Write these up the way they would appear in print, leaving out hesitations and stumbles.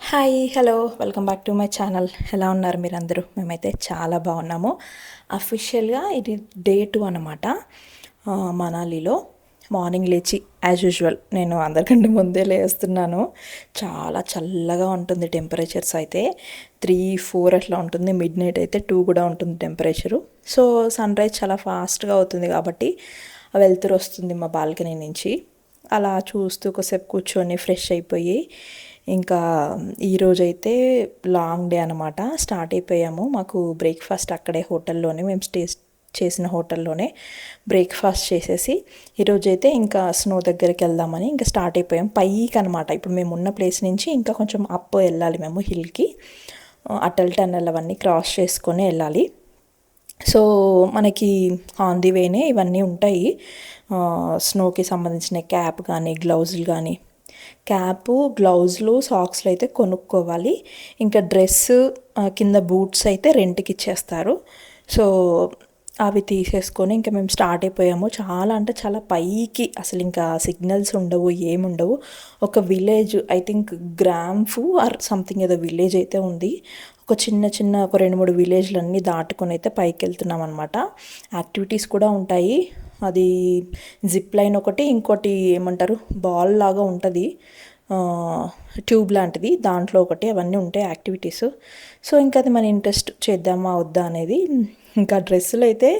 Hi hello welcome back to my channel. ఎలా ఉన్నారు మీరందరూ? మేమైతే చాలా బాగున్నాము. అఫీషియల్గా ఇది డే 2 అనమాట. మనాలిలో మార్నింగ్ లేచి యాజ్ యూజువల్ నేను అందరికంటే ముందే లేస్తున్నాను. చాలా చల్లగా ఉంటుంది టెంపరేచర్స్ అయితే 3-4 అట్లా ఉంటుంది. మిడ్ నైట్ అయితే 2 కూడా ఉంటుంది టెంపరేచరు. సో సన్ రైజ్ చాలా ఫాస్ట్గా అవుతుంది కాబట్టి వెలుతురు వస్తుంది మా బాల్కనీ నుంచి. అలా చూస్తూ కొద్దిసేపు కూర్చొని ఫ్రెష్ అయిపోయి ఇంకా ఈరోజైతే లాంగ్ డే అనమాట. స్టార్ట్ అయిపోయాము. మాకు బ్రేక్ఫాస్ట్ అక్కడే హోటల్లోనే మేము స్టే చేసిన హోటల్లోనే బ్రేక్ఫాస్ట్ చేసేసి ఈరోజైతే ఇంకా స్నో దగ్గరికి వెళ్దామని ఇంకా స్టార్ట్ అయిపోయాం పైకి అనమాట. ఇప్పుడు మేము ఉన్న ప్లేస్ నుంచి ఇంకా కొంచెం అప్ వెళ్ళాలి మేము హిల్కి. అటల్ టన్నెల్ అవన్నీ క్రాస్ చేసుకొని వెళ్ళాలి. సో మనకి ఆన్ ది వేనే ఇవన్నీ ఉంటాయి. స్నోకి సంబంధించిన క్యాప్ కానీ గ్లౌజులు కానీ, క్యాపు గ్లౌజులు సాక్స్లు అయితే కొనుక్కోవాలి. ఇంకా డ్రెస్సు కింద బూట్స్ అయితే రెంట్కి ఇచ్చేస్తారు. సో అవి తీసేసుకొని ఇంకా మేము స్టార్ట్ అయిపోయాము. చాలా అంటే చాలా పైకి, అసలు ఇంకా సిగ్నల్స్ ఉండవు, ఏముండవు. ఒక విలేజ్, ఐ థింక్ గ్రాంఫు ఆర్ సంథింగ్ ఏదో విలేజ్ అయితే ఉంది. ఒక చిన్న ఒక 2-3 విలేజ్లు అన్నీ దాటుకొని అయితే పైకి వెళ్తున్నాం అనమాట. యాక్టివిటీస్ కూడా ఉంటాయి. అది జిప్ లైన్ ఒకటి, ఇంకోటి ఏమంటారు బాల్ లాగా ఉంటుంది, ట్యూబ్ లాంటిది, దాంట్లో ఒకటి, అవన్నీ ఉంటాయి యాక్టివిటీస్. సో ఇంకా అది మన ఇంట్రెస్ట్, చేద్దామా వద్దా అనేది. ఇంకా డ్రెస్సులు అయితే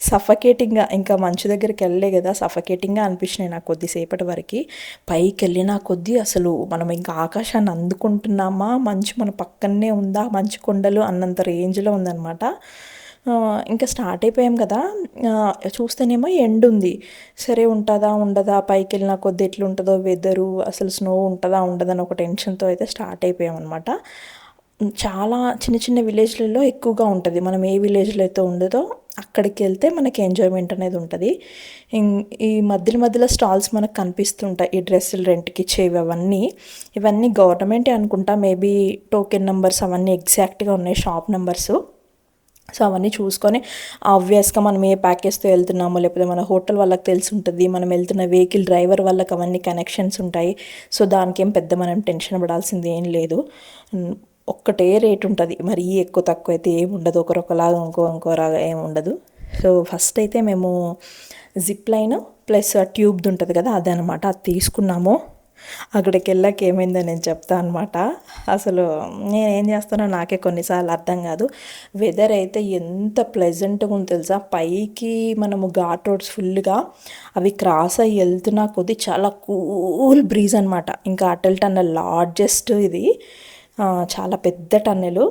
సఫకేటింగ్గా, ఇంకా మంచు దగ్గరికి వెళ్ళలే కదా, సఫకేటింగ్గా అనిపించినాయి నాకు కొద్దిసేపటి వరకు. పైకి వెళ్ళిన కొద్దీ అసలు మనం ఇంకా ఆకాశాన్ని అందుకుంటున్నామా, మంచు మన పక్కనే ఉందా, మంచు కొండలు అన్నంత రేంజ్లో ఉందన్నమాట. ఇంకా స్టార్ట్ అయిపోయాం కదా. చూస్తేనేమో ఎండ్ ఉంది. సరే ఉంటుందా ఉండదా, పైకి వెళ్ళిన కొద్ది ఎట్లుంటుందో వెదరు, అసలు స్నో ఉంటుందా ఉండదని ఒక టెన్షన్తో అయితే స్టార్ట్ అయిపోయాం అనమాట. చాలా చిన్న విలేజ్లలో ఎక్కువగా ఉంటుంది. మనం ఏ విలేజ్లో అయితే ఉండదో అక్కడికి వెళ్తే మనకి ఎంజాయ్మెంట్ అనేది ఉంటుంది. ఈ మధ్యలో స్టాల్స్ మనకు కనిపిస్తుంటాయి, ఈ డ్రెస్సులు రెంట్కి ఇచ్చేవి ఇవన్నీ గవర్నమెంటే అనుకుంటా. మేబీ టోకెన్ నెంబర్స్ అవన్నీ ఎగ్జాక్ట్గా ఉన్నాయి, షాప్ నెంబర్సు. సో అవన్నీ చూసుకొని ఆబ్వియస్గా మనం ఏ ప్యాకేజ్తో వెళ్తున్నామో, లేకపోతే మన హోటల్ వాళ్ళకి తెలిసి ఉంటుంది, మనం వెళ్తున్న వెహికల్ డ్రైవర్ వాళ్ళకి అవన్నీ కనెక్షన్స్ ఉంటాయి. సో దానికేం పెద్ద మనం టెన్షన్ పడాల్సింది ఏం లేదు. ఒక్కటే రేట్ ఉంటుంది, మరి ఎక్కువ తక్కువ అయితే ఏమి ఉండదు. ఒకరొకలాగా ఇంకోలాగా ఏమి ఉండదు. సో ఫస్ట్ అయితే మేము జిప్ లైన్ ప్లస్ ట్యూబ్ది ఉంటుంది కదా, అదనమాట, అది తీసుకున్నాము. అక్కడికి వెళ్ళాక ఏమైందో నేను చెప్తాను అనమాట. అసలు నేనేం చేస్తానో నాకే కొన్నిసార్లు అర్థం కాదు. వెదర్ అయితే ఎంత ప్లెజెంట్గా ఉందో తెలుసా. పైకి మనము ఘాట్ రోడ్స్ ఫుల్గా అవి క్రాస్ అయ్యి వెళ్తున్నా కొద్దీ చాలా కూల్ బ్రీజ్ అనమాట. ఇంకా అటల్ టన్నెల్ లార్జెస్ట్ ఇది, చాలా పెద్ద టన్నెలు.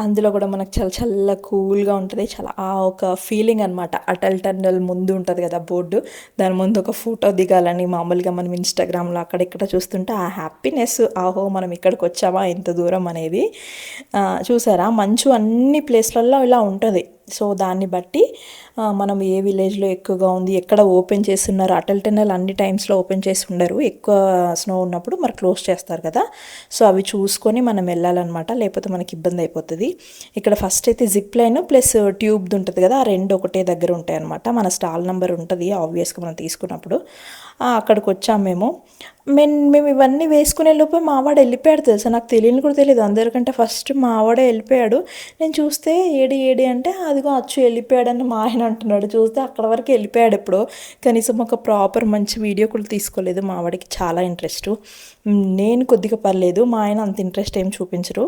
అందులో కూడా మనకు చాలా కూల్గా ఉంటుంది. చాలా ఒక ఫీలింగ్ అనమాట. అటల్ టన్నెల్ ముందు ఉంటుంది కదా బోర్డు, దాని ముందు ఒక ఫోటో దిగాలని మామూలుగా మనం ఇన్స్టాగ్రామ్లో అక్కడిక్కడ చూస్తుంటే ఆ హ్యాపీనెస్, ఆహో మనం ఇక్కడికి వచ్చామా ఇంత దూరం అనేది. చూసారా, మంచు అన్ని ప్లేస్లలో ఇలా ఉంటుంది. సో దాన్ని బట్టి మనం ఏ విలేజ్లో ఎక్కువగా ఉంది, ఎక్కడ ఓపెన్ చేస్తున్నారు. అటల్ టన్నెల్ అన్ని టైమ్స్లో ఓపెన్ చేసి ఉండరు, ఎక్కువ స్నో ఉన్నప్పుడు మరి క్లోజ్ చేస్తారు కదా. సో అవి చూసుకొని మనం వెళ్ళాలన్నమాట, లేకపోతే మనకి ఇబ్బంది అయిపోతుంది. ఇక్కడ ఫస్ట్ అయితే జిప్ లైన్ ప్లస్ ట్యూబ్ది ఉంటుంది కదా, ఆ రెండు ఒకటే దగ్గర ఉంటాయి అనమాట. మన స్టాల్ నెంబర్ ఉంటుంది ఆబ్వియస్గా మనం తీసుకున్నప్పుడు. అక్కడికి వచ్చాము మేము ఇవన్నీ వేసుకునే లోపే మావాడు వెళ్ళిపోయాడు తెలుసా. నాకు తెలియని కూడా తెలియదు, అందరికంటే ఫస్ట్ మావాడే వెళ్ళిపోయాడు. నేను చూస్తే ఏడి అంటే అదిగో అచ్చు వెళ్ళిపోయాడని మా ఆయన అంటున్నాడు. చూస్తే అక్కడ వరకు వెళ్ళిపోయాడు ఎప్పుడో. కనీసం ఒక ప్రాపర్ మంచి వీడియో కూడా తీసుకోలేదు. మావాడికి చాలా ఇంట్రెస్ట్, నేను కొద్దిగా పర్లేదు, మా ఆయన అంత ఇంట్రెస్ట్ ఏం చూపించరు.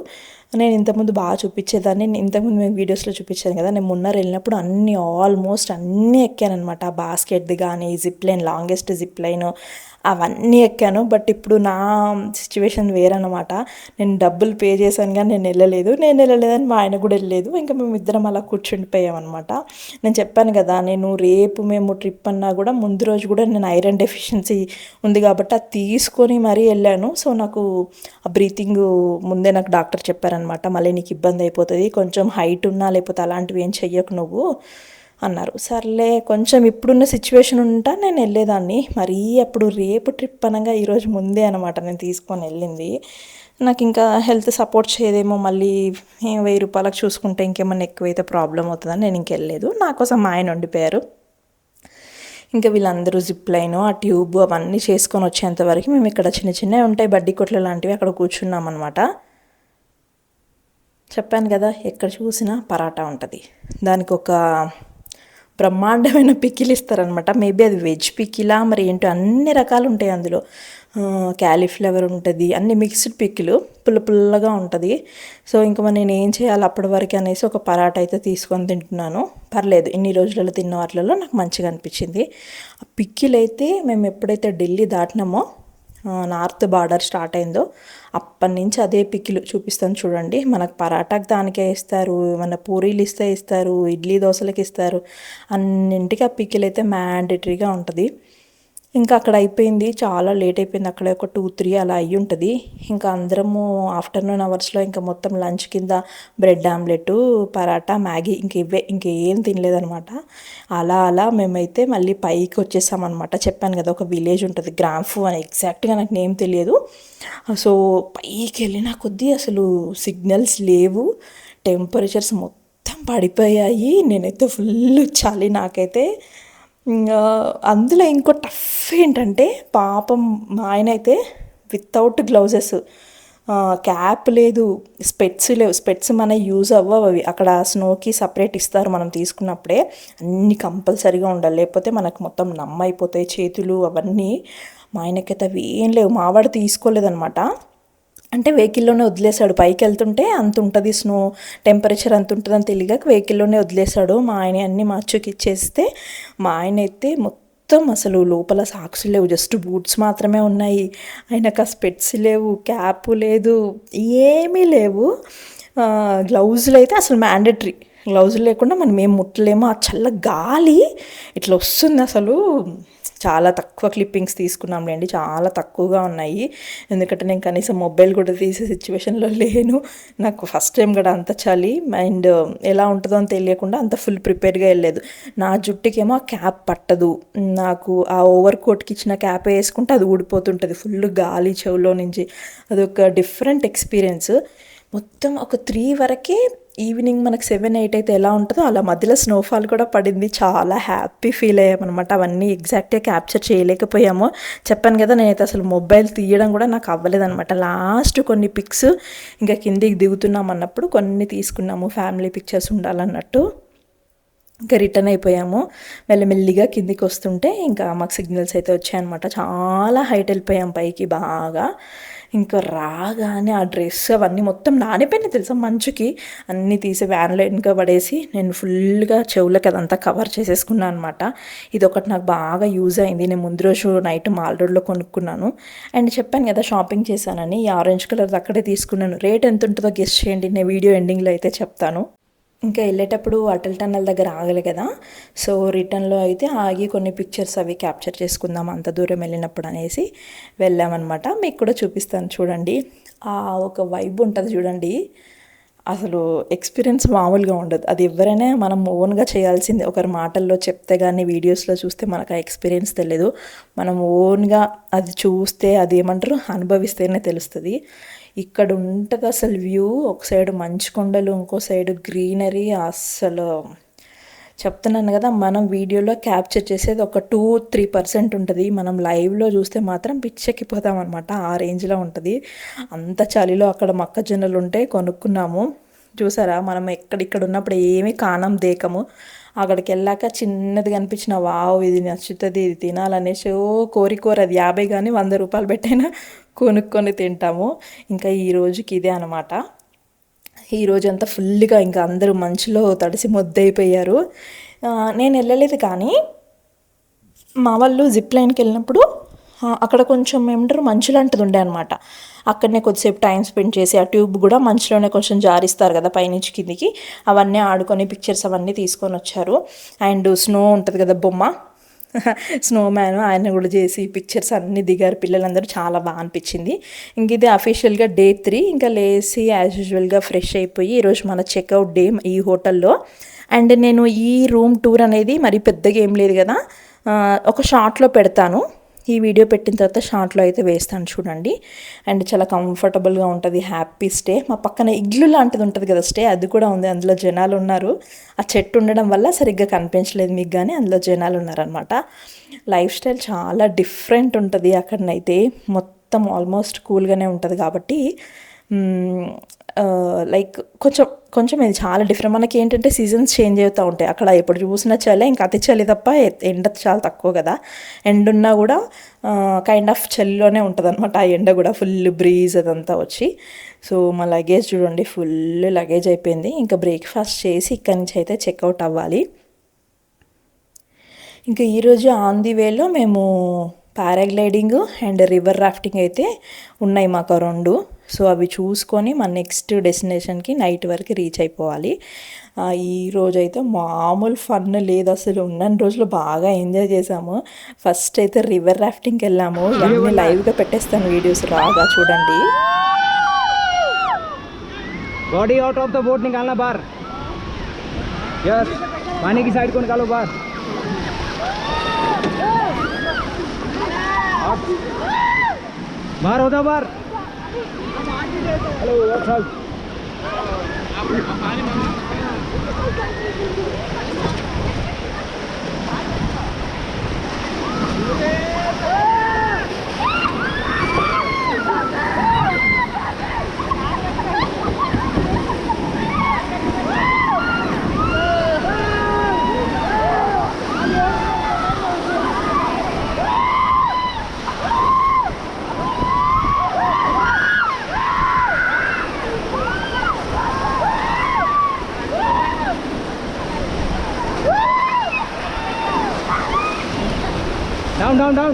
నేను ఇంతకుముందు బాగా చూపించేదాన్ని. ఇంతకుముందు మేము వీడియోస్లో చూపించాను కదా, నేను మొన్న వెళ్ళినప్పుడు ఆల్మోస్ట్ అన్నీ ఎక్కానమాట. బాస్కెట్ది కానీ, zip line, longest zip line, అవన్నీ ఎక్కాను. బట్ ఇప్పుడు నా సిచ్యువేషన్ వేరనమాట. నేను డబ్బులు పే చేశాను కానీ నేను వెళ్ళలేదని మా ఆయన కూడా వెళ్ళలేదు. ఇంకా మేము ఇద్దరం అలా కూర్చుండిపోయామన్నమాట. నేను చెప్పాను కదా, నేను రేపు మేము ట్రిప్ అన్నా కూడా ముందు రోజు కూడా నేను ఐరన్ డెఫిషియన్సీ ఉంది కాబట్టి అది తీసుకొని మరీ వెళ్ళాను. సో నాకు ఆ బ్రీతింగ్ ముందే నాకు డాక్టర్ చెప్పారనమాట, మళ్ళీ నీకు ఇబ్బంది అయిపోతుంది, కొంచెం హైట్ ఉన్నా లేకపోతే అలాంటివి ఏం చెయ్యకు నువ్వు అన్నారు. సర్లే, కొంచెం ఇప్పుడున్న సిచ్యువేషన్ ఉంటా నేను వెళ్ళేదాన్ని. మరీ అప్పుడు రేపు ట్రిప్ అనగా ఈరోజు ముందే అనమాట నేను తీసుకొని వెళ్ళింది. నాకు ఇంకా హెల్త్ సపోర్ట్ చేయదేమో, మళ్ళీ 1000 రూపాయలకు చూసుకుంటే ఇంకేమన్నా ఎక్కువైతే ప్రాబ్లం అవుతుందని నేను ఇంకెళ్ళలేదు. నా కోసం మా ఆయన వండిపోయారు. ఇంకా వీళ్ళందరూ జిప్ లైన్ ఆ ట్యూబ్ అవన్నీ చేసుకొని వచ్చేంతవరకు మేము ఇక్కడ చిన్న చిన్నవి ఉంటాయి బడ్డీ కొట్లు లాంటివి అక్కడ కూర్చున్నాం అనమాట. చెప్పాను కదా ఎక్కడ చూసినా పరాటా ఉంటుంది. దానికి ఒక బ్రహ్మాండమైన పికిల్ ఇస్తారనమాట. మేబీ అది వెజ్ పికిలా మరి ఏంటో, అన్ని రకాలు ఉంటాయి అందులో. క్యాలీఫ్లవర్ ఉంటుంది, అన్ని మిక్స్డ్ పికిలు, పుల్లగా ఉంటుంది. సో ఇంకా మరి నేను ఏం చేయాలి అప్పటి వరకు అనేసి ఒక పరాటా అయితే తీసుకొని తింటున్నాను. పర్లేదు, ఇన్ని రోజులలో తిన్న వాటిలలో నాకు మంచిగా అనిపించింది. ఆ పికిల్ అయితే మేము ఎప్పుడైతే ఢిల్లీ దాటినామో, నార్త్ బార్డర్ స్టార్ట్ అయిందో అప్పటి నుంచి అదే పికిలు చూపిస్తాను చూడండి. మనకు పరాటాకి దానికే ఇస్తారు, మన పూరీలు ఇస్తారు, ఇడ్లీ దోశలకి ఇస్తారు, అన్నింటికి ఆ పికిల్ అయితే మ్యాండేటరీగా ఉంటుంది. ఇంకా అక్కడ అయిపోయింది, చాలా లేట్ అయిపోయింది. అక్కడ ఒక 2-3 అలా అయ్యి ఉంటుంది. ఇంకా అందరము ఆఫ్టర్నూన్ అవర్స్లో ఇంకా మొత్తం లంచ్ కింద బ్రెడ్ ఆమ్లెట్, పరాటా, మ్యాగీ ఇంకేం తినలేదనమాట. అలా మేమైతే మళ్ళీ పైకి వచ్చేసామన్నమాట. చెప్పాను కదా ఒక విలేజ్ ఉంటుంది, గ్రాంఫు అని, ఎగ్జాక్ట్గా నాకు నేమ్ తెలియదు. సో పైకి వెళ్ళిన కొద్దీ అసలు సిగ్నల్స్ లేవు, టెంపరేచర్స్ మొత్తం పడిపోయాయి. నేనైతే ఫుల్ చలి నాకైతే. అందులో ఇంకో టఫ్ ఏంటంటే పాపం మా ఆయన అయితే వితౌట్ గ్లౌజెస్, క్యాప్ లేదు, స్పెట్స్ లేవు. స్పెట్స్ మన యూజ్ అవ్వవు, అవి అక్కడ స్నోకి సపరేట్ ఇస్తారు మనం తీసుకున్నప్పుడే. అన్నీ కంపల్సరీగా ఉండాలి, లేకపోతే మనకు మొత్తం నమ్మైపోతాయి చేతులు అవన్నీ. మా ఆయనకైతే అవి ఏం లేవు. మావాడు తీసుకోలేదనమాట, అంటే వెహికల్లోనే వదిలేశాడు. పైకి వెళ్తుంటే అంత ఉంటుంది స్నో, టెంపరేచర్ అంత ఉంటుందని తెలియక వెహికల్లోనే వదిలేశాడు. మా ఆయన అన్నీ మార్చుకి ఇచ్చేస్తే మా ఆయన అయితే మొత్తం అసలు లోపల సాక్స్ లేవు, జస్ట్ బూట్స్ మాత్రమే ఉన్నాయి. ఆయనకు ఆ స్పెట్స్ లేవు, క్యాప్ లేదు, ఏమీ లేవు. గ్లౌజులు అయితే అసలు మ్యాండేటరీ, గ్లౌజులు లేకుండా మనం ఏం ముట్టలేము. ఆ చల్ల గాలి ఇట్లా వస్తుంది అసలు. చాలా తక్కువ క్లిప్పింగ్స్ తీసుకున్నాంలేండి, చాలా తక్కువగా ఉన్నాయి. ఎందుకంటే నేను కనీసం మొబైల్ కూడా తీసే సిచ్యువేషన్లో లేను. నాకు ఫస్ట్ టైం కూడా అంత చలి అండ్ ఎలా ఉంటుందో అని తెలియకుండా అంత ఫుల్ ప్రిపేర్గా వెళ్ళలేదు. నా జుట్టుకేమో ఆ క్యాప్ పట్టదు. నాకు ఆ ఓవర్ కోట్కి ఇచ్చిన క్యాప్ వేసుకుంటే అది ఊడిపోతుంటుంది ఫుల్ గాలి చెవులో నుంచి. అదొక డిఫరెంట్ ఎక్స్పీరియన్స్. మొత్తం ఒక 3 వరకే, ఈవినింగ్ మనకు 7-8 అయితే ఎలా ఉంటుందో అలా మధ్యలో స్నోఫాల్ కూడా పడింది. చాలా హ్యాపీ ఫీల్ అయ్యామన్నమాట. అవన్నీ ఎగ్జాక్ట్గా క్యాప్చర్ చేయలేకపోయాము. చెప్పాను కదా, నేనైతే అసలు మొబైల్ తీయడం కూడా నాకు అవ్వలేదన్నమాట. లాస్ట్ కొన్ని పిక్స్ ఇంకా కిందికి దిగుతున్నాం అన్నప్పుడు కొన్ని తీసుకున్నాము, ఫ్యామిలీ పిక్చర్స్ ఉండాలన్నట్టు. ఇంకా రిటర్న్ అయిపోయాము. మెల్లిమెల్లిగా కిందికి వస్తుంటే ఇంకా మాకు సిగ్నల్స్ అయితే వచ్చాయన్నమాట. చాలా హైట్ వెళ్ళిపోయాం పైకి బాగా. ఇంకా రాగానే ఆ డ్రెస్ అవన్నీ మొత్తం నానిపోయినాయి తెలుసా మంచుకి. అన్నీ తీసి వ్యాన్లో వెనుక పడేసి నేను ఫుల్గా చెవులకి అదంతా కవర్ చేసేసుకున్నాను అనమాట. ఇది ఒకటి నాకు బాగా యూజ్ అయింది. నేను ముందు రోజు నైట్ మాల్ రోడ్లో కొనుక్కున్నాను. అండ్ చెప్పాను కదా షాపింగ్ చేశానని, ఈ ఆరెంజ్ కలర్ అక్కడే తీసుకున్నాను. రేట్ ఎంత ఉంటుందో గెస్ చేయండి, నేను వీడియో ఎండింగ్లో అయితే చెప్తాను. ఇంకా వెళ్ళేటప్పుడు అటల్ టన్నల్ దగ్గర ఆగలి కదా, సో రిటర్న్లో అయితే ఆగి కొన్ని పిక్చర్స్ అవి క్యాప్చర్ చేసుకుందాం అంత దూరం వెళ్ళినప్పుడు అనేసి వెళ్ళామన్నమాట. మీకు కూడా చూపిస్తాను చూడండి. ఆ ఒక వైబ్ ఉంటుంది చూడండి, అసలు ఎక్స్పీరియన్స్ మామూలుగా ఉండదు. అది ఎవరైనా మనం ఓన్గా చేయాల్సిందే. ఒకరి మాటల్లో చెప్తే కానీ వీడియోస్లో చూస్తే మనకు ఆ ఎక్స్పీరియన్స్ తెలియదు. మనం ఓన్గా అది చూస్తే అది ఏమంటారు అనుభవిస్తేనే తెలుస్తుంది. ఇక్కడ ఉంటుంది అసలు వ్యూ. ఒక సైడ్ మంచు కొండలు, ఇంకో సైడ్ గ్రీనరీ. అసలు చెప్తున్నాను కదా, మనం వీడియోలో క్యాప్చర్ చేసేది ఒక 2-3% ఉంటుంది. మనం లైవ్లో చూస్తే మాత్రం పిచ్చెక్కిపోతాం అనమాట. ఆ రేంజ్లో ఉంటుంది. అంత చలిలో అక్కడ మొక్కజొన్నలు ఉంటే కొనుక్కున్నాము. చూసారా, మనం ఇక్కడ ఉన్నప్పుడు ఏమీ కానం దేకము. అక్కడికి వెళ్ళాక చిన్నది కనిపించిన వావ్ ఇది నచ్చుతుంది, ఇది తినాలనేసి కోరి అది 50 కానీ 100 రూపాయలు పెట్టైనా కొనుక్కొని తింటాము. ఇంకా ఈ రోజుకి ఇదే అనమాట. ఈరోజంతా ఫుల్గా ఇంకా అందరూ మంచులో తడిసి మొద్దయిపోయారు. నేను వెళ్ళలేదు కానీ మా వాళ్ళు జిప్ లైన్కి వెళ్ళినప్పుడు అక్కడ కొంచెం ఏమంటారు మంచు లాంటిది ఉండే అనమాట. అక్కడనే కొద్దిసేపు టైం స్పెండ్ చేసి ఆ ట్యూబ్ కూడా మంచులోనే కొంచెం జారిస్తారు కదా పైనుంచి కిందికి, అవన్నీ ఆడుకొని పిక్చర్స్ అవన్నీ తీసుకొని వచ్చారు. అండ్ స్నో ఉంటుంది కదా బొమ్మ, స్నో మ్యాన్, ఆయన కూడా చేసి పిక్చర్స్ అన్నీ దిగారు పిల్లలందరూ. చాలా బాగా అనిపించింది. ఇంక ఇది అఫీషియల్గా డే 3. ఇంకా లేసి యాజ్ యూజువల్గా ఫ్రెష్ అయిపోయి ఈరోజు మన చెక్అవుట్ డే ఈ హోటల్లో. అండ్ నేను ఈ రూమ్ టూర్ అనేది మరి పెద్దగా ఏం లేదు కదా, ఒక షార్ట్లో పెడతాను. ఈ వీడియో పెట్టిన తర్వాత షార్ట్లో అయితే వేస్తాను చూడండి. అండ్ చాలా కంఫర్టబుల్గా ఉంటుంది, హ్యాపీ స్టే. మా పక్కన ఇగ్లు లాంటిది ఉంటుంది కదా స్టే, అది కూడా ఉంది. అందులో జనాలు ఉన్నారు. ఆ చెట్టు ఉండడం వల్ల సరిగ్గా కనిపించలేదు మీకు, కానీ అందులో జనాలు ఉన్నారనమాట. లైఫ్ స్టైల్ చాలా డిఫరెంట్ ఉంటుంది అక్కడనైతే. మొత్తం ఆల్మోస్ట్ కూల్గానే ఉంటుంది కాబట్టి లైక్ కొంచెం ఇది చాలా డిఫరెంట్. మనకి ఏంటంటే సీజన్స్ చేంజ్ అవుతూ ఉంటాయి అక్కడ. ఎప్పుడు చూసినా చలి, ఇంకా అతి చలి తప్ప ఎండ చాలా తక్కువ కదా. ఎండ ఉన్నా కూడా కైండ్ ఆఫ్ చలిలోనే ఉంటుంది అనమాట. ఆ ఎండ కూడా ఫుల్ బ్రీజ్ అదంతా వచ్చి. సో మా లగేజ్ చూడండి, ఫుల్ లగేజ్ అయిపోయింది. ఇంకా బ్రేక్ఫాస్ట్ చేసి ఇక్కడి నుంచి అయితే చెక్అవుట్ అవ్వాలి. ఇంకా ఈరోజు ఆన్ ది వేలో మేము పారాగ్లైడింగ్ అండ్ రివర్ రాఫ్టింగ్ అయితే ఉన్నాయి మాకు 2. సో అవి చూసుకొని మన నెక్స్ట్ డెస్టినేషన్కి నైట్ వరకు రీచ్ అయిపోవాలి. ఈరోజు అయితే మామూలు ఫన్ లేదు అసలు. ఉన్న రోజులు బాగా ఎంజాయ్ చేసాము. ఫస్ట్ అయితే రివర్ రాఫ్టింగ్కి వెళ్ళాము. ఇవన్నీ లైవ్గా పెట్టేస్తాను వీడియోస్, రాగా చూడండి. Body out of the boat निकालना बाहर. यस, पानी की साइड को निकालो बाहर. बाहर होता बाहर. हेलो अच्छा. Down, down, down.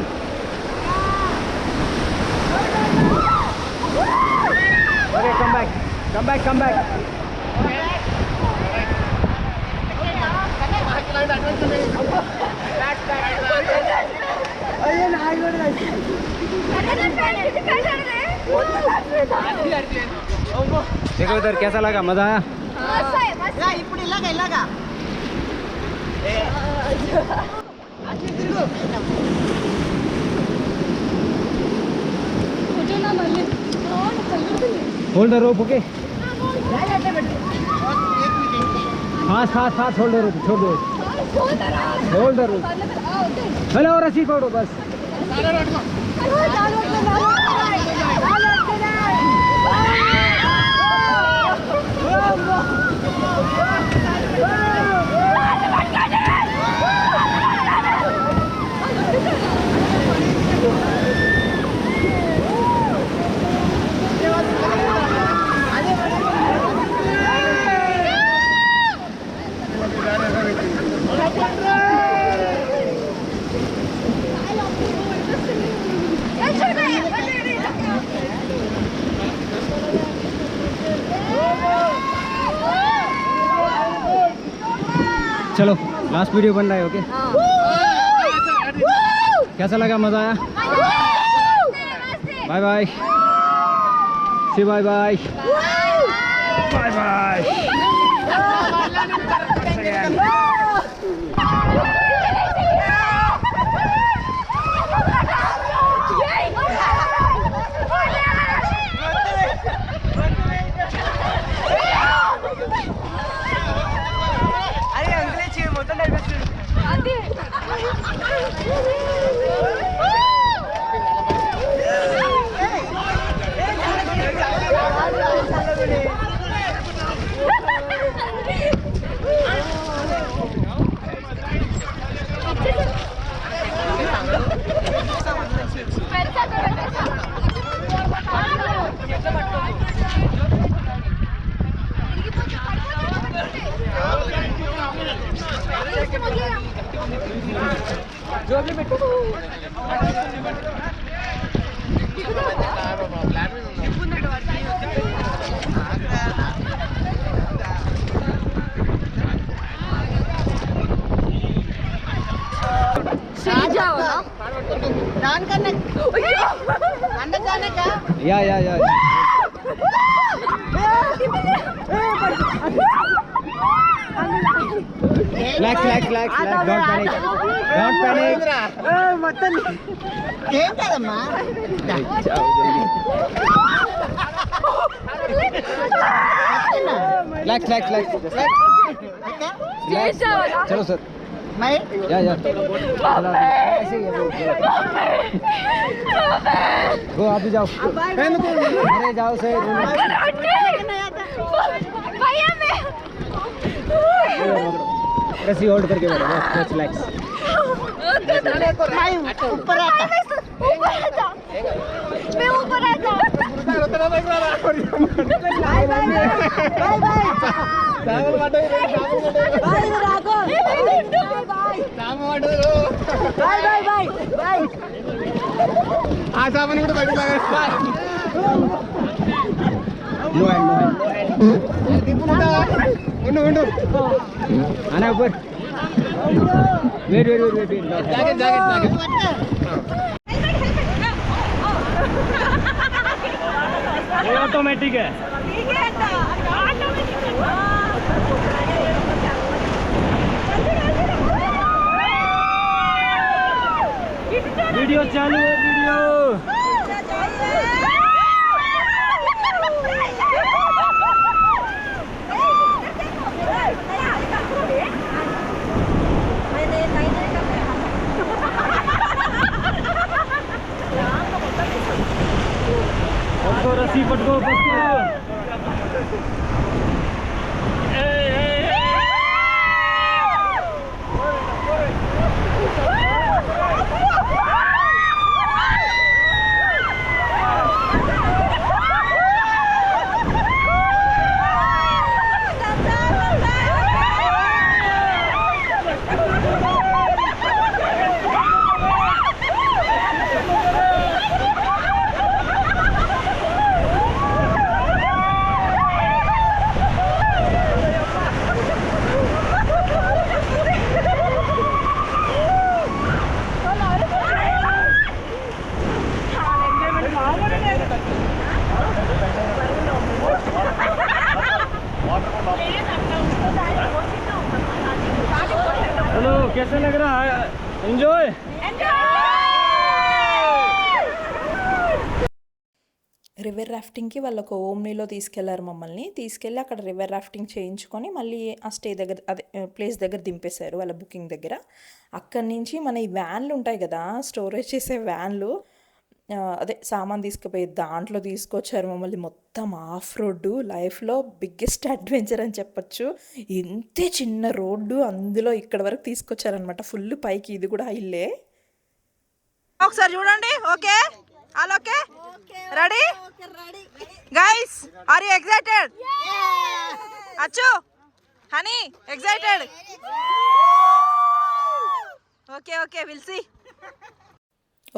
Okay, come back. Come back, come back. देखो इधर कैसा लगा, मजा आया? ఇప్పుడు ఇలాగా hold the rope. Okay, fast fast fast. Hold the rope, छोड़ दो. Hold the rope. हेलो, रस्सी पकड़ो बस. चलो लास्ट वीडियो बन रहा है. ओके, कैसा लगा, मजा आया? Bye bye. See bye bye. Bye bye. या Relax, relax, relax, relax. Don't panic. Don't panic. మొత్తం ఏం కాదమ్మా. Relax, relax, relax. Relax. चलो सर. मैं या. गो आप भी जाओ. अरे जाओ सर. रस्सी होल्ड करके बैठो. बस रिलैक्स. ऊपर आता. मैं ऊपर आता. Bye bye bye. सामने वाटो. बाय राघव. बाय. सामने वाटो. Bye bye bye bye. ఆ సామాను కూడా బయట లాగేస్తా. नो ఉండు అన్న ऊपर वेट जाकेट ये ऑटोमेटिक है. वीडियो चालू है. वीडियो पटको रस्सी पटको. हेलो, कैसे लग रहा है? एंजॉय. రివర్ రాఫ్టింగ్కి వాళ్ళు ఒక ఓమ్నీలో తీసుకెళ్లారు మమ్మల్ని. తీసుకెళ్ళి అక్కడ రివర్ రాఫ్టింగ్ చేయించుకొని మళ్ళీ ఆ స్టే దగ్గర అదే ప్లేస్ దగ్గర దింపేశారు వాళ్ళ బుకింగ్ దగ్గర. అక్కడి నుంచి మన ఈ వ్యాన్లు ఉంటాయి కదా, స్టోరేజ్ చేసే వ్యాన్లు, అదే సామాన్ తీసుకుపోయి దాంట్లో తీసుకొచ్చారు మమ్మల్ని. మొత్తం ఆఫ్ రోడ్డు, లైఫ్లో బిగ్గెస్ట్ అడ్వెంచర్ అని చెప్పచ్చు. ఇంతే చిన్న రోడ్డు, అందులో ఇక్కడ వరకు తీసుకొచ్చారనమాట. ఫుల్ పైకి, ఇది కూడా ఇల్లే. ఒకసారి చూడండి. Okay all okay ready guys are you excited? అచ్చు honey excited? Okay okay will see.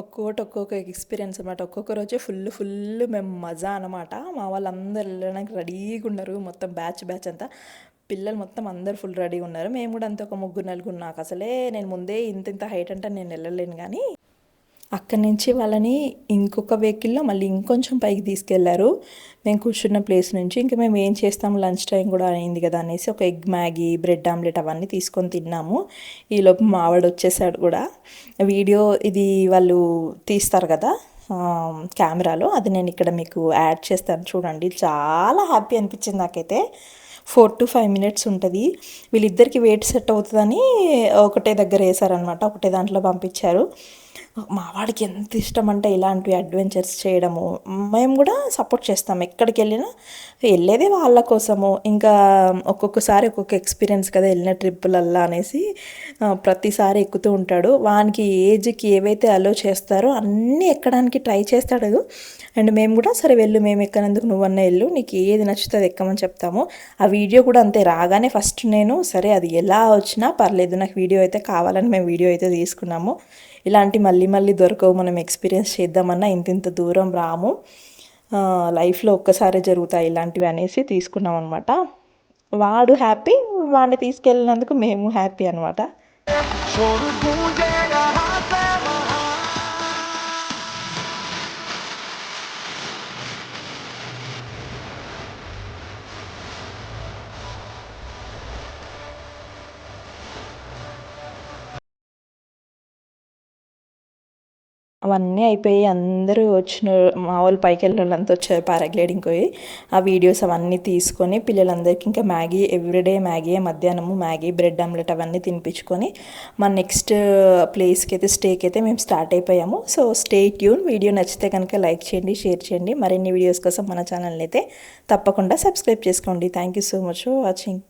ఒక్కొక్క ఎక్స్పీరియన్స్ అనమాట. ఒక్కొక్క రోజే ఫుల్ మేము మజా అనమాట. మా వాళ్ళందరూ వెళ్ళడానికి రెడీగా ఉన్నారు. మొత్తం బ్యాచ్ అంతా పిల్లలు మొత్తం అందరు ఫుల్ రెడీగా ఉన్నారు. మేము కూడా అంత ఒక 3-4. నాకు అసలే నేను ముందే ఇంత హైట్ అంటే నేను వెళ్ళలేను. కానీ అక్కడి నుంచి వాళ్ళని ఇంకొక వెహికల్లో మళ్ళీ ఇంకొంచెం పైకి తీసుకెళ్లారు. మేము కూర్చున్న ప్లేస్ నుంచి. ఇంకా మేము ఏం చేస్తాము, లంచ్ టైం కూడా అయింది కదా అనేసి ఒక ఎగ్ మ్యాగీ, బ్రెడ్ ఆమ్లెట్ అవన్నీ తీసుకొని తిన్నాము. ఈలోపు మావాడు వచ్చేసాడు కూడా. వీడియో ఇది వాళ్ళు తీస్తారు కదా కెమెరాలో, అది నేను ఇక్కడ మీకు యాడ్ చేస్తాను చూడండి. చాలా హ్యాపీ అనిపించింది నాకైతే. 4 to 5 minutes ఉంటుంది. వీళ్ళిద్దరికి వెయిట్ సెట్ అవుతుందని ఒకటే దగ్గర వేసారనమాట. ఒకటే దాంట్లో పంపించారు. మా వాడికి ఎంత ఇష్టం అంటే ఇలాంటివి అడ్వెంచర్స్ చేయడము. మేము కూడా సపోర్ట్ చేస్తాం. ఎక్కడికి వెళ్ళినా వెళ్ళేదే వాళ్ళ కోసము. ఇంకా ఒక్కొక్కసారి ఒక్కొక్క ఎక్స్పీరియన్స్ కదా వెళ్ళిన ట్రిప్పులల్లా అనేసి ప్రతిసారి ఎక్కుతూ ఉంటాడు. వానికి ఏజ్కి ఏవైతే అలో చేస్తారో అన్నీ ఎక్కడానికి ట్రై చేస్తాడు. అండ్ మేము కూడా సరే వెళ్ళు, మేము ఎక్కనందుకు నువ్వన్నా వెళ్ళు, నీకు ఏది నచ్చితే అది ఎక్కమని చెప్తాము. ఆ వీడియో కూడా అంతే. రాగానే ఫస్ట్ నేను సరే అది ఎలా వచ్చినా పర్లేదు, నాకు వీడియో అయితే కావాలని మేము వీడియో అయితే తీసుకున్నాము. ఇలాంటి మళ్ళీ దొరకవు. మనం ఎక్స్పీరియన్స్ చేద్దామన్నా ఇంత దూరం రాము, లైఫ్లో ఒక్కసారి జరుగుతాయి ఇలాంటివి అనేసి తీసుకున్నాం అనమాట. వాడు హ్యాపీ, వాడిని తీసుకెళ్ళినందుకు మేము హ్యాపీ అనమాట. అవన్నీ అయిపోయి అందరూ వచ్చిన మా వాళ్ళు పైకి వెళ్ళిన వాళ్ళంతా వచ్చారు పారాగ్లైడింగ్ పోయి. ఆ వీడియోస్ అవన్నీ తీసుకొని పిల్లలందరికీ ఇంకా మ్యాగీ ఎవ్రీడే మ్యాగీ మధ్యాహ్నము మ్యాగీ బ్రెడ్ ఆమ్లెట్ అవన్నీ తినిపించుకొని మా నెక్స్ట్ ప్లేస్కి అయితే స్టేకి అయితే మేము స్టార్ట్ అయిపోయాము. So stay tune. వీడియో నచ్చితే కనుక లైక్ చేయండి, షేర్ చేయండి. మరిన్ని వీడియోస్ కోసం మన ఛానల్ని అయితే తప్పకుండా సబ్స్క్రైబ్ చేసుకోండి. Thank you so much for watching.